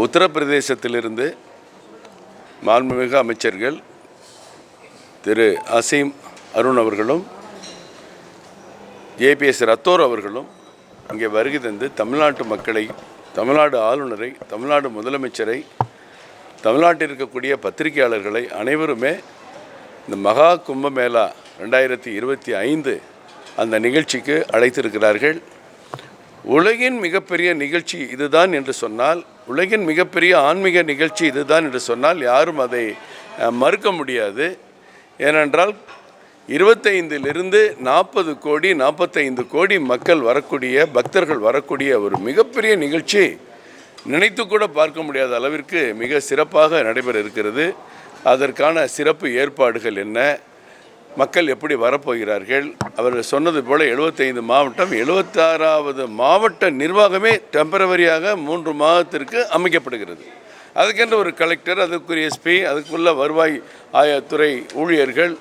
உத்தரப்பிரதேசத்திலிருந்து மாண்புமிகு அமைச்சர்கள் திரு அசீம் அருண் அவர்களும் JPS ரத்தோர் அவர்களும் இங்கே வருகை தந்து தமிழ்நாட்டு மக்களை, தமிழ்நாடு ஆளுநரை, தமிழ்நாடு முதலமைச்சரை, தமிழ்நாட்டில் இருக்கக்கூடிய பத்திரிகையாளர்களை அனைவருமே இந்த மகா கும்பமேளா 2025 அந்த நிகழ்ச்சிக்கு அழைத்திருக்கிறார்கள். உலகின் மிகப்பெரிய நிகழ்ச்சி இதுதான் என்று சொன்னால், உலகின் மிகப்பெரிய ஆன்மீக நிகழ்ச்சி இதுதான் என்று சொன்னால் யாரும் அதை மறுக்க முடியாது. ஏனென்றால் 25லிருந்து 40 கோடி 45 கோடி மக்கள் வரக்கூடிய, பக்தர்கள் வரக்கூடிய ஒரு மிகப்பெரிய நிகழ்ச்சி நினைத்து கூட பார்க்க முடியாத அளவிற்கு மிக சிறப்பாக நடைபெற இருக்கிறது. அதற்கான சிறப்பு ஏற்பாடுகள் என்ன, மக்கள் எப்படி வரப்போகிறார்கள், அவர்கள் சொன்னது போல் 75 மாவட்டம், 76வது மாவட்ட நிர்வாகமே டெம்பரவரியாக 3 மாதத்திற்கு அமைக்கப்படுகிறது. அதுக்கென்று ஒரு கலெக்டர், அதுக்குரிய SP, அதுக்குள்ள வருவாய் துறை ஊழியர்கள்,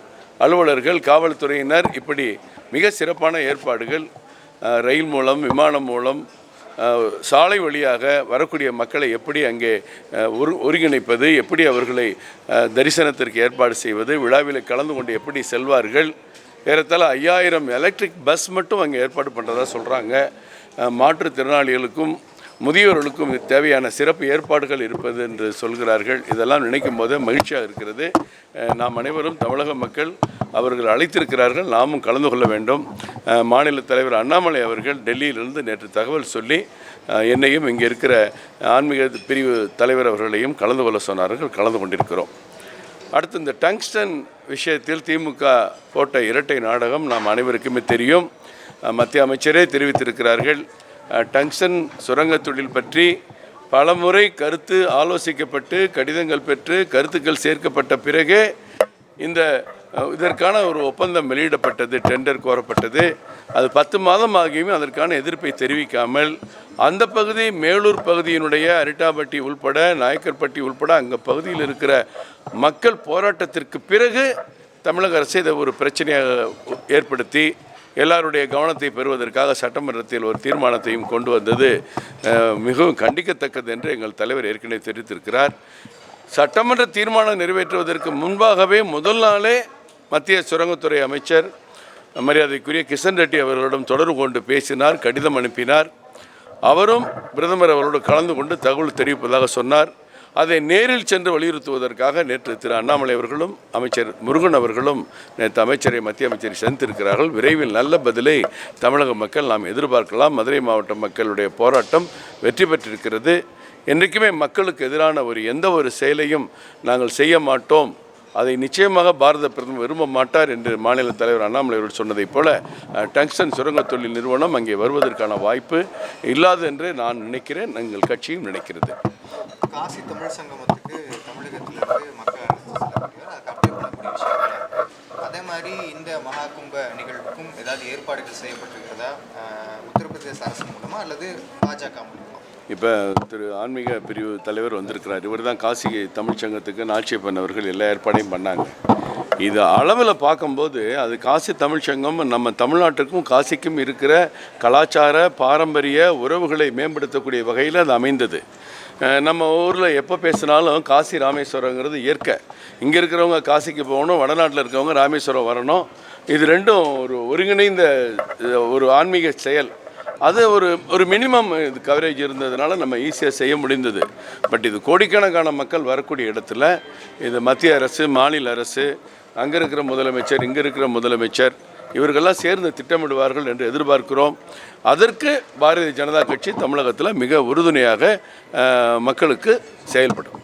அலுவலர்கள், காவல்துறையினர், இப்படி மிக சிறப்பான ஏற்பாடுகள். ரயில் மூலம், விமானம் மூலம், சாலை வழியாக வரக்கூடிய மக்களை எப்படி அங்கே ஒருங்கிணைப்பது, எப்படி அவர்களை தரிசனத்திற்கு ஏற்பாடு செய்வது, விழாவில் கலந்து கொண்டு எப்படி செல்வார்கள். ஏறத்தாழ 5000 எலக்ட்ரிக் பஸ் மட்டும் அங்கே ஏற்பாடு பண்ணுறதா சொல்கிறாங்க. மாற்றுத்திறனாளிகளுக்கும் முதியோர்களுக்கும் தேவையான சிறப்பு ஏற்பாடுகள் இருப்பது என்று சொல்கிறார்கள். இதெல்லாம் நினைக்கும் போதே மகிழ்ச்சியாக இருக்கிறது. நாம் அனைவரும் தமிழக மக்கள் அவர்கள் அழைத்திருக்கிறார்கள், நாமும் கலந்து கொள்ள வேண்டும். மாநில தலைவர் அண்ணாமலை அவர்கள் டெல்லியிலிருந்து நேற்று தகவல் சொல்லி என்னையும் இங்கே இருக்கிற ஆன்மீக பிரிவு தலைவர் அவர்களையும் கலந்து கொள்ள சொன்னார்கள். கலந்து கொண்டிருக்கிறோம். அடுத்து இந்த டங்ஸ்டன் விஷயத்தில் திமுக போட்ட இரட்டை நாடகம் நாம் அனைவருக்குமே தெரியும். மத்திய அமைச்சரே தெரிவித்திருக்கிறார்கள். டங்ஸ்டன் சுரங்க தொழில் பற்றி பலமுறை கருத்து ஆலோசிக்கப்பட்டு, கடிதங்கள் பெற்று, கருத்துக்கள் சேர்க்கப்பட்ட பிறகே இதற்கான ஒரு ஒப்பந்தம் வெளியிடப்பட்டது, டெண்டர் கோரப்பட்டது. அது 10 மாதம் ஆகியுமே அதற்கான எதிர்ப்பை தெரிவிக்காமல் அந்த பகுதி, மேலூர் பகுதியினுடைய அரிட்டாபட்டி உள்பட, நாயக்கர்பட்டி உள்பட அங்கே பகுதியில் இருக்கிற மக்கள் போராட்டத்திற்கு பிறகு தமிழக அரசு இதை ஒரு பிரச்சனையாக ஏற்படுத்தி எல்லாருடைய கவனத்தை பெறுவதற்காக சட்டமன்றத்தில் ஒரு தீர்மானத்தையும் கொண்டு வந்தது மிகவும் கண்டிக்கத்தக்கது என்று எங்கள் தலைவர் ஏற்கனவே தெரிவித்திருக்கிறார். சட்டமன்ற தீர்மானம் நிறைவேற்றுவதற்கு முன்பாகவே முதல் நாளே மத்திய சுரங்கத்துறை அமைச்சர் மரியாதைக்குரிய கிஷன் ரெட்டி அவர்களிடம் தொடர்பு கொண்டு பேசினார், கடிதம் அனுப்பினார். அவரும் பிரதமர் அவரோடு கலந்து கொண்டு தகவல் தெரிவிப்பதாக சொன்னார். அதை நேரில் சென்று வலியுறுத்துவதற்காக நேற்று திரு அண்ணாமலை அவர்களும் அமைச்சர் முருகன் அவர்களும் நேற்று அமைச்சரை, மத்திய அமைச்சரை சந்தித்திருக்கிறார்கள். விரைவில் நல்ல பதிலை தமிழக மக்கள் நாம் எதிர்பார்க்கலாம். மதுரை மாவட்ட மக்களுடைய போராட்டம் வெற்றி பெற்றிருக்கிறது. என்றைக்குமே மக்களுக்கு எதிரான எந்த ஒரு செயலையும் நாங்கள் செய்ய மாட்டோம், அதை நிச்சயமாக பாரத பிரதமர் விரும்ப மாட்டார் என்று மாநில தலைவர் அண்ணாமலை அவர்கள் சொன்னதைப் போல டங்ஸ்டன் சுரங்க தொழில் நிறுவனம் அங்கே வருவதற்கான வாய்ப்பு இல்லாது என்று நான் நினைக்கிறேன், எங்கள் கட்சியும் நினைக்கிறது. காசி தமிழ் சங்கமத்துக்கு தமிழகத்திலிருந்து மக்கள் பண்ணக்கூடிய விஷயம். அதே மாதிரி இந்த மகா கும்ப நிகழ்வுக்கும் ஏதாவது ஏற்பாடுகள் செய்யப்பட்டிருக்கிறதா உத்தரப்பிரதேச அரசு மூலமா அல்லது பாஜக மூலமா? இப்போ திரு ஆன்மீக பிரிவு தலைவர் வந்திருக்கிறார். இவர் தான் காசி தமிழ்ச்சங்கத்துக்கு நாச்சியப்பன் அவர்கள் எல்லா ஏற்பாடையும் பண்ணாங்க. இது அளவில் பார்க்கும்போது அது காசி தமிழ்ச்சங்கம் நம்ம தமிழ்நாட்டுக்கும் காசிக்கும் இருக்கிற கலாச்சார பாரம்பரிய உறவுகளை மேம்படுத்தக்கூடிய வகையில் அது அமைந்தது. நம்ம ஊரில் எப்போ பேசினாலும் காசி ராமேஸ்வரங்கிறது இயற்கை. இங்கே இருக்கிறவங்க காசிக்கு போகணும், வடநாட்டில் இருக்கிறவங்க ராமேஸ்வரம் வரணும். இது ரெண்டும் ஒரு ஒருங்கிணைந்த ஒரு ஆன்மீக செயல். அது ஒரு மினிமம் இது கவரேஜ் இருந்ததுனால நம்ம ஈஸியாக செய்ய முடிந்தது. பட் இது கோடிக்கணக்கான மக்கள் வரக்கூடிய இடத்துல இது மத்திய அரசு, மாநில அரசு, அங்கே இருக்கிற முதலமைச்சர், இங்கே இருக்கிற முதலமைச்சர் இவர்களெல்லாம் சேர்ந்து திட்டமிடுவார்கள் என்று எதிர்பார்க்கிறோம். அதற்கு பாரதிய ஜனதா கட்சி தமிழகத்தில் மிக உறுதுணையாக மக்களுக்கு செயல்படும்.